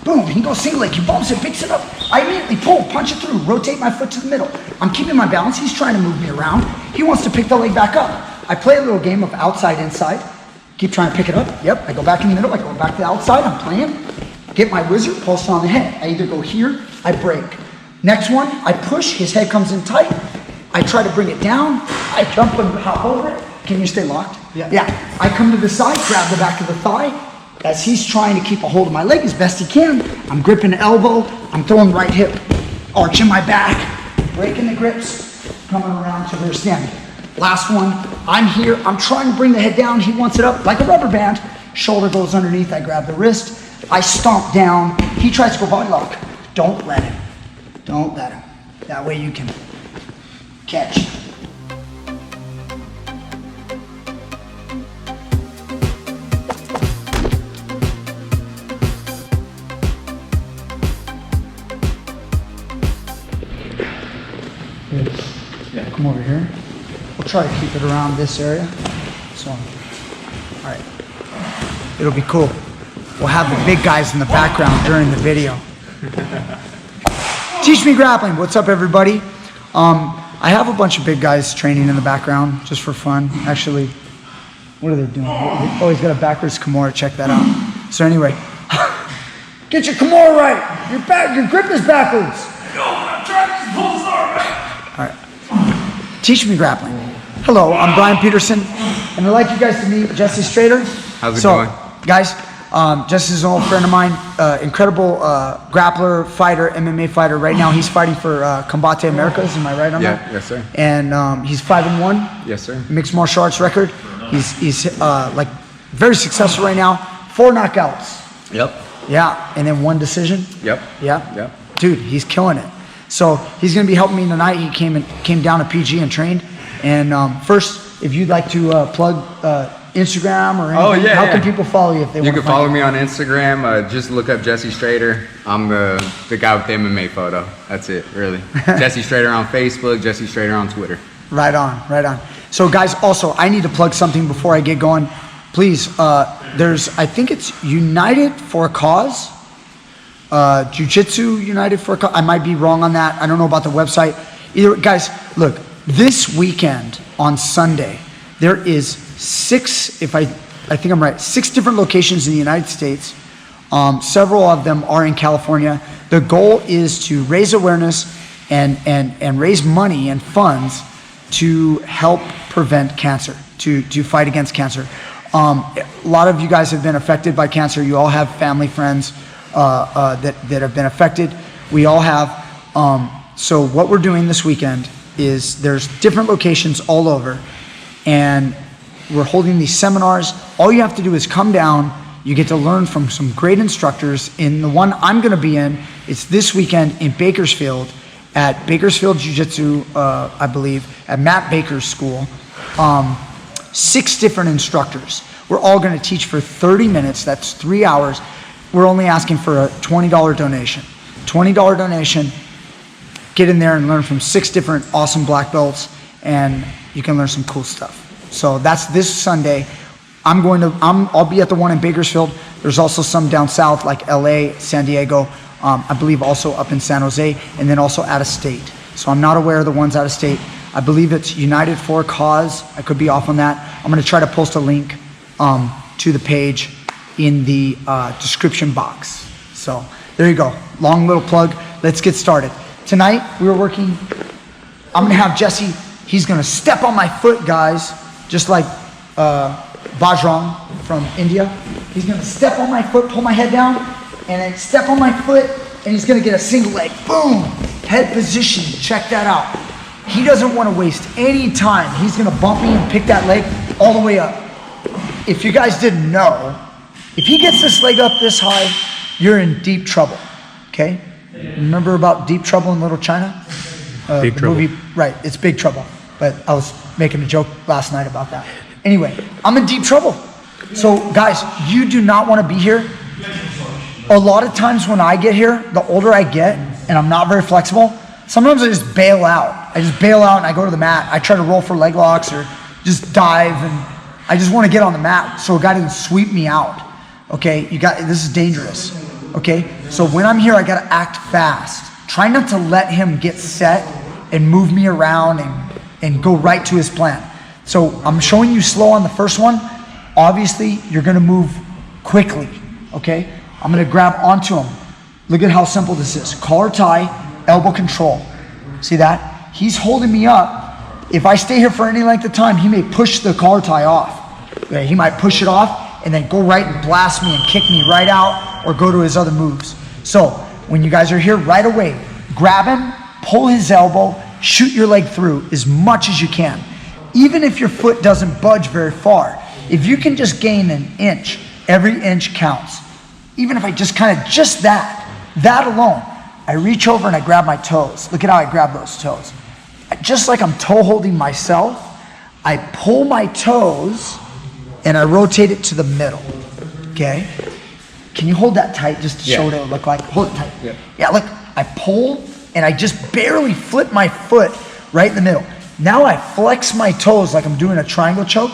Boom, he goes single leg, he bumps it, picks it up. I immediately pull, punch it through, rotate my foot to the middle. I'm keeping my balance, he's trying to move me around. He wants to pick the leg back up. I play a little game of outside, inside. Keep trying to pick it up. Yep, I go back in the middle, I go back to the outside, I'm playing. Get my wizard, pulse on the head. I either go here, I break. Next one, I push, his head comes in tight. I try to bring it down. I jump and hop over it. Can you stay locked? Yeah. I come to the side, grab the back of the thigh. As he's trying to keep a hold of my leg as best he can, I'm gripping the elbow, I'm throwing right hip, arching my back, breaking the grips, coming around to where we're standing. Last one, I'm here, I'm trying to bring the head down, he wants it up like a rubber band. Shoulder goes underneath, I grab the wrist, I stomp down, he tries to go body lock. Don't let him. Don't let him. That way you can catch. Yeah. Come over here. We'll try to keep it around this area. So, all right. It'll be cool. We'll have the big guys in the background during the video. Teach Me Grappling. What's up, everybody? I have a bunch of big guys training in the background just for fun. Actually, what are they doing? Oh, he's got a backwards Kimura. Check that out. So anyway, get your Kimura right. Your grip is backwards. No, I'm trying to pull this arm back. All right. Teach Me Grappling. Hello, I'm Brian Peterson, and I'd like you guys to meet Jesse Strader. How's it going? Guys, Jesse's an old friend of mine, incredible grappler, fighter, MMA fighter. Right now, he's fighting for Combate Americas. Am I right on that? Yeah, yes, sir. And he's 5-1. Yes, sir. Mixed martial arts record. He's like very successful right now. 4 knockouts. Yep. Yeah, and then 1 decision. Yep. Yeah. Yep. Dude, he's killing it. So he's going to be helping me tonight. He came down to PG and trained. And first, if you'd like to plug Instagram or anything, how can people follow you if they want to? You can follow me on Instagram. Just look up Jesse Strader. I'm the guy with the MMA photo. That's it, really. Jesse Strader on Facebook, Jesse Strader on Twitter. Right on, right on. So guys, also, I need to plug something before I get going. Please, I think it's United for a Cause. Jiu-jitsu United for a Cause. I might be wrong on that. I don't know about the website. Either, guys, look, this weekend on Sunday, there is 6, I think I'm right, 6 different locations in the United States. Several of them are in California. The goal is to raise awareness and raise money and funds to help prevent cancer, to fight against cancer. A lot of you guys have been affected by cancer. You all have family, friends that have been affected. We all have. So what we're doing this weekend is there's different locations all over, and we're holding these seminars. All you have to do is come down. You get to learn from some great instructors. In the one I'm going to be in, it's this weekend in Bakersfield at Bakersfield Jiu-Jitsu, I believe, at Matt Baker's school. 6 different instructors. We're all going to teach for 30 minutes. That's 3 hours. We're only asking for a $20 donation. $20 donation. Get in there and learn from 6 different awesome black belts, and you can learn some cool stuff. So that's this Sunday. I'll be at the one in Bakersfield. There's also some down south like LA, San Diego, I believe also up in San Jose, and then also out of state. So I'm not aware of the ones out of state. I believe it's United for a Cause. I could be off on that. I'm going to try to post a link to the page in the description box. So there you go. Long little plug. Let's get started. Tonight we were working. I'm going to have Jesse. He's going to step on my foot, guys, just like Bajrang from India. He's going to step on my foot, pull my head down, and then step on my foot, and he's going to get a single leg. Boom! Head position. Check that out. He doesn't want to waste any time. He's going to bump me and pick that leg all the way up. If you guys didn't know, if he gets this leg up this high, you're in deep trouble, okay? Remember about Deep Trouble in Little China? Big Trouble. Movie, right, it's Big Trouble. But I was making a joke last night about that. Anyway, I'm in deep trouble. So guys, you do not want to be here. A lot of times when I get here, the older I get, and I'm not very flexible, sometimes I just bail out. I just bail out and I go to the mat. I try to roll for leg locks or just dive, and I just want to get on the mat so a guy doesn't sweep me out. Okay, this is dangerous. okay? So when I'm here, I gotta act fast. Try not to let him get set and move me around and go right to his plan. So I'm showing you slow on the first one. Obviously, you're gonna move quickly, okay? I'm gonna grab onto him. Look at how simple this is. Collar tie, elbow control. See that? He's holding me up. If I stay here for any length of time, he may push the collar tie off. Okay? He might push it off and then go right and blast me and kick me right out or go to his other moves. So when you guys are here, right away, grab him, pull his elbow, shoot your leg through as much as you can. Even if your foot doesn't budge very far, if you can just gain an inch, every inch counts. Even if I just that alone, I reach over and I grab my toes. Look at how I grab those toes. Just like I'm toe holding myself, I pull my toes and I rotate it to the middle, okay? Can you hold that tight just to show what it would look like? Hold it tight. Yeah, look, I pull and I just barely flip my foot right in the middle. Now I flex my toes like I'm doing a triangle choke.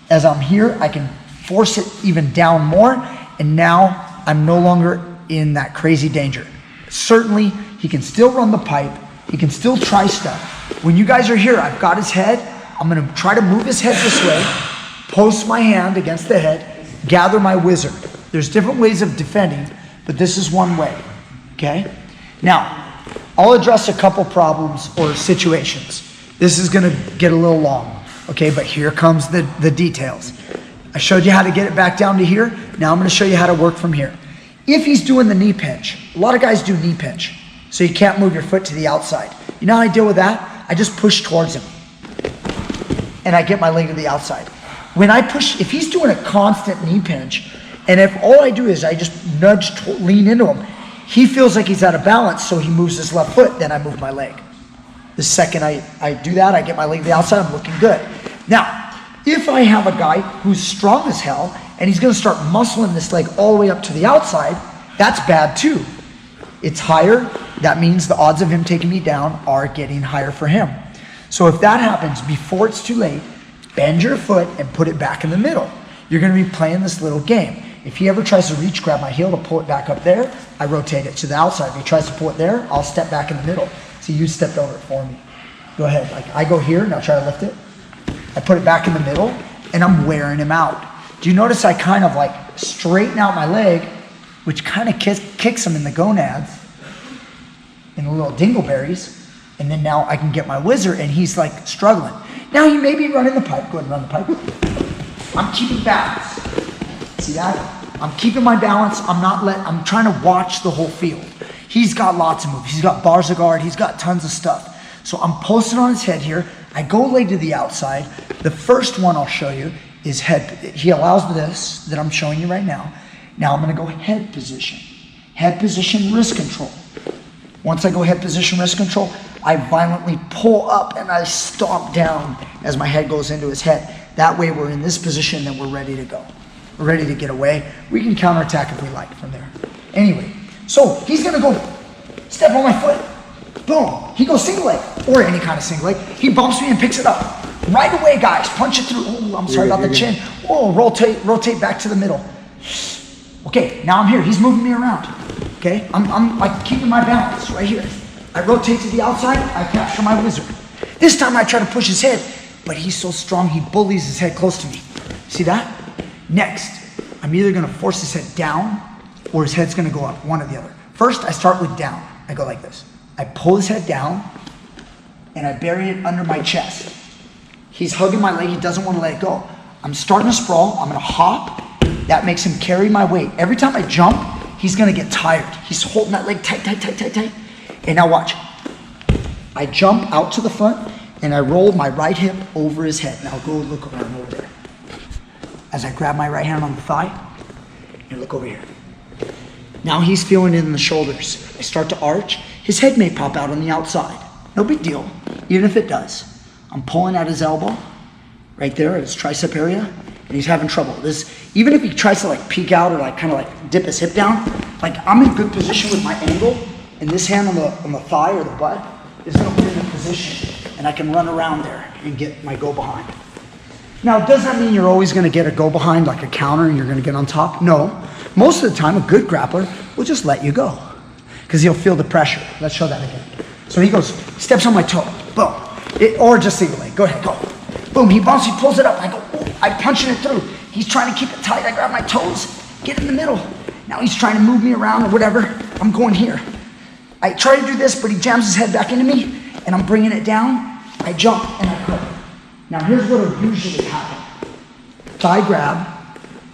As I'm here, I can force it even down more, and now I'm no longer in that crazy danger. Certainly, he can still run the pipe. He can still try stuff. When you guys are here, I've got his head. I'm gonna try to move his head this way, post my hand against the head, gather my whizzer. There's different ways of defending, but this is one way, okay? Now, I'll address a couple problems or situations. This is gonna get a little long, okay? But here comes the details. I showed you how to get it back down to here. Now I'm gonna show you how to work from here. If he's doing the knee pinch, a lot of guys do knee pinch, so you can't move your foot to the outside. You know how I deal with that? I just push towards him, and I get my leg to the outside. When I push, if he's doing a constant knee pinch, and if all I do is I just lean into him, he feels like he's out of balance, so he moves his left foot, then I move my leg. The second I do that, I get my leg to the outside, I'm looking good. Now, if I have a guy who's strong as hell, and he's gonna start muscling this leg all the way up to the outside, that's bad too. It's higher, that means the odds of him taking me down are getting higher for him. So if that happens before it's too late, bend your foot and put it back in the middle. You're gonna be playing this little game. If he ever tries to reach, grab my heel to pull it back up there, I rotate it to the outside. If he tries to pull it there, I'll step back in the middle. See, you stepped over it for me. Go ahead, like I go here, now try to lift it. I put it back in the middle, and I'm wearing him out. Do you notice I kind of like straighten out my leg, which kind of kicks him in the gonads, in the little dingleberries, and then now I can get my whizzer, and he's like struggling. Now he may be running the pipe. Go ahead and run the pipe. I'm keeping balance. See that? I'm keeping my balance. I'm trying to watch the whole field. He's got lots of moves. He's got bars of guard. He's got tons of stuff. So I'm posted on his head here. I go leg to the outside. The first one I'll show you is head. He allows this that I'm showing you right now. Now I'm gonna go head position. Head position, wrist control. Once I go head position, wrist control, I violently pull up and I stomp down as my head goes into his head. That way we're in this position and we're ready to go. We're ready to get away. We can counterattack if we like from there. Anyway, so he's gonna go step on my foot. Boom, he goes single leg, or any kind of single leg. He bumps me and picks it up. Right away, guys, punch it through. Oh, I'm sorry about the chin. Oh, rotate back to the middle. Okay, now I'm here, he's moving me around. Okay, I'm like keeping my balance right here. I rotate to the outside, I capture my whizzer. This time I try to push his head, but he's so strong, he bullies his head close to me. See that? Next, I'm either gonna force his head down, or his head's gonna go up, one or the other. First, I start with down. I go like this. I pull his head down, and I bury it under my chest. He's hugging my leg, he doesn't want to let it go. I'm starting to sprawl, I'm gonna hop. That makes him carry my weight. Every time I jump, he's gonna get tired. He's holding that leg tight. And now watch. I jump out to the front, and I roll my right hip over his head. Now go look around over there. As I grab my right hand on the thigh, and look over here. Now he's feeling it in the shoulders. I start to arch. His head may pop out on the outside. No big deal, even if it does. I'm pulling at his elbow, right there at his tricep area, and he's having trouble. Even if he tries to like peek out or like kind of like dip his hip down, like I'm in good position with my angle, and this hand on the thigh or the butt is gonna put in a position, and I can run around there and get my go behind. Now, does that mean you're always gonna get a go behind like a counter and you're gonna get on top? No. Most of the time, a good grappler will just let you go because he'll feel the pressure. Let's show that again. So he goes, steps on my toe, boom. Or just single leg, go ahead, go. Boom, he bumps, he pulls it up. I go, ooh, I punching it through. He's trying to keep it tight. I grab my toes, get in the middle. Now he's trying to move me around or whatever. I'm going here. I try to do this, but he jams his head back into me and I'm bringing it down. I jump and I cut. Now here's what will usually happen. Thigh grab,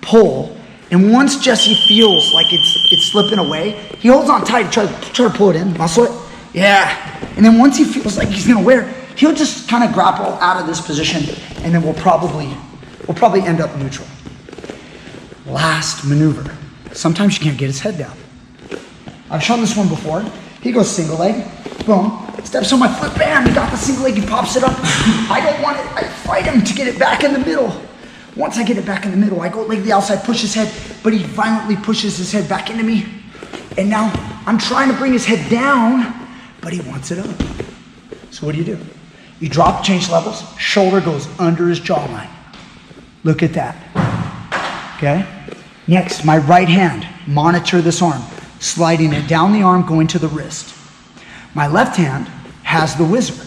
pull, and once Jesse feels like it's slipping away, he holds on tight to try to pull it in, muscle it. Yeah. And then once he feels like he's gonna wear, he'll just kind of grapple out of this position and then we'll probably end up neutral. Last maneuver. Sometimes you can't get his head down. I've shown this one before. He goes single leg, boom, steps on my foot, bam, he got the single leg, he pops it up. I don't want it, I fight him to get it back in the middle. Once I get it back in the middle, I go leg the outside, push his head, but he violently pushes his head back into me. And now I'm trying to bring his head down, but he wants it up. So what do? You drop, change levels, shoulder goes under his jawline. Look at that, okay? Next, my right hand, monitor this arm, sliding it down the arm, going to the wrist. My left hand has the whizzer.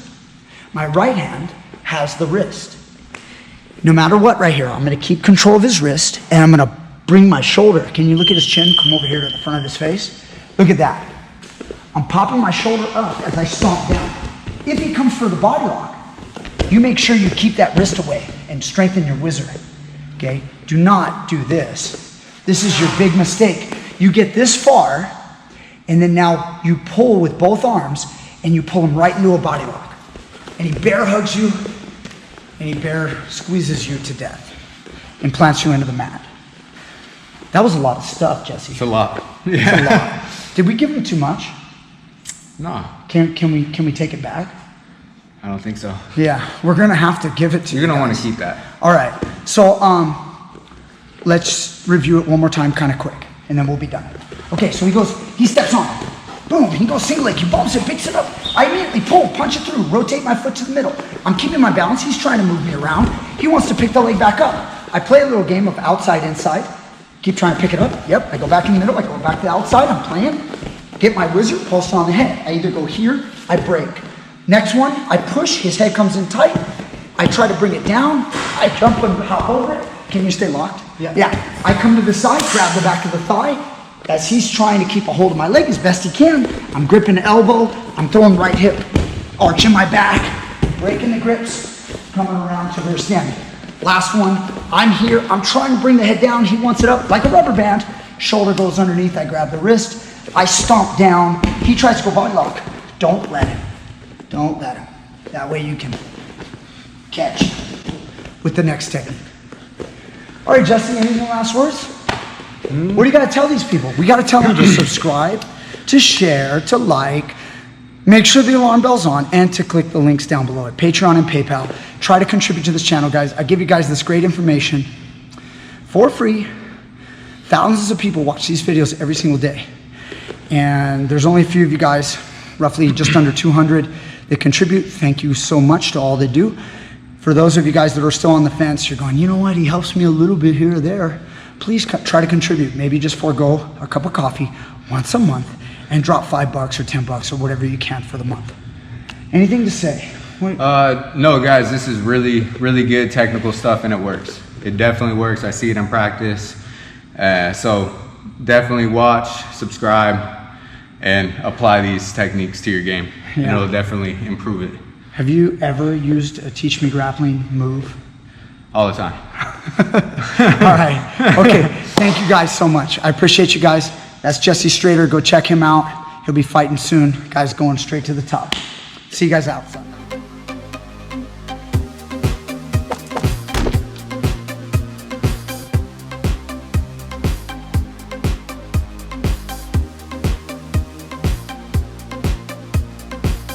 My right hand has the wrist. No matter what right here, I'm gonna keep control of his wrist and I'm gonna bring my shoulder. Can you look at his chin? Come over here to the front of his face. Look at that. I'm popping my shoulder up as I stomp down. If he comes for the body lock, you make sure you keep that wrist away and strengthen your whizzer, okay? Do not do this. This is your big mistake. You get this far, and then now you pull with both arms, and you pull him right into a body lock. And he bear hugs you, and he bear squeezes you to death, and plants you into the mat. That was a lot of stuff, Jesse. It's a lot. It's a lot. Did we give him too much? No. Can we take it back? I don't think so. Yeah, we're gonna have to give it to you. You're gonna want to keep that. All right. So let's review it one more time, kind of quick, and then we'll be done. Okay. So he steps on it. Boom. He goes single leg. He bumps it, picks it up. I immediately pull, punch it through, rotate my foot to the middle. I'm keeping my balance. He's trying to move me around. He wants to pick the leg back up. I play a little game of outside inside. Keep trying to pick it up. Yep. I go back in the middle. I go back to the outside. I'm playing. Get my whizzer, pulse on the head. I either go here, I break. Next one, I push, his head comes in tight. I try to bring it down. I jump and hop over it. Can you stay locked? Yeah. Yeah. I come to the side, grab the back of the thigh. As he's trying to keep a hold of my leg as best he can, I'm gripping the elbow. I'm throwing right hip, arching my back, breaking the grips, coming around to rear standing. Last one, I'm here. I'm trying to bring the head down. He wants it up like a rubber band. Shoulder goes underneath. I grab the wrist. I stomp down. He tries to go body lock. Don't let him. Don't let him. That way you can catch with the next technique. All right, Jesse, any last words? What do you got to tell these people? We got to tell them to subscribe, to share, to like, make sure the alarm bell's on, and to click the links down below at Patreon and PayPal. Try to contribute to this channel, guys. I give you guys this great information for free. Thousands of people watch these videos every single day. And there's only a few of you guys, roughly just under 200, that contribute. Thank you so much to all they do. For those of you guys that are still on the fence, you're going, you know what, he helps me a little bit here or there. Please try to contribute. Maybe just forego a cup of coffee once a month and drop $5 or $10 or whatever you can for the month. Anything to say? No, guys, this is really, really good technical stuff, and it works. It definitely works. I see it in practice. So definitely watch, subscribe, and apply these techniques to your game. Yeah. And it'll definitely improve it. Have you ever used a Teach Me Grappling move? All the time. All right. Okay. Thank you guys so much. I appreciate you guys. That's Jesse Strader. Go check him out. He'll be fighting soon. Guy's going straight to the top. See you guys out.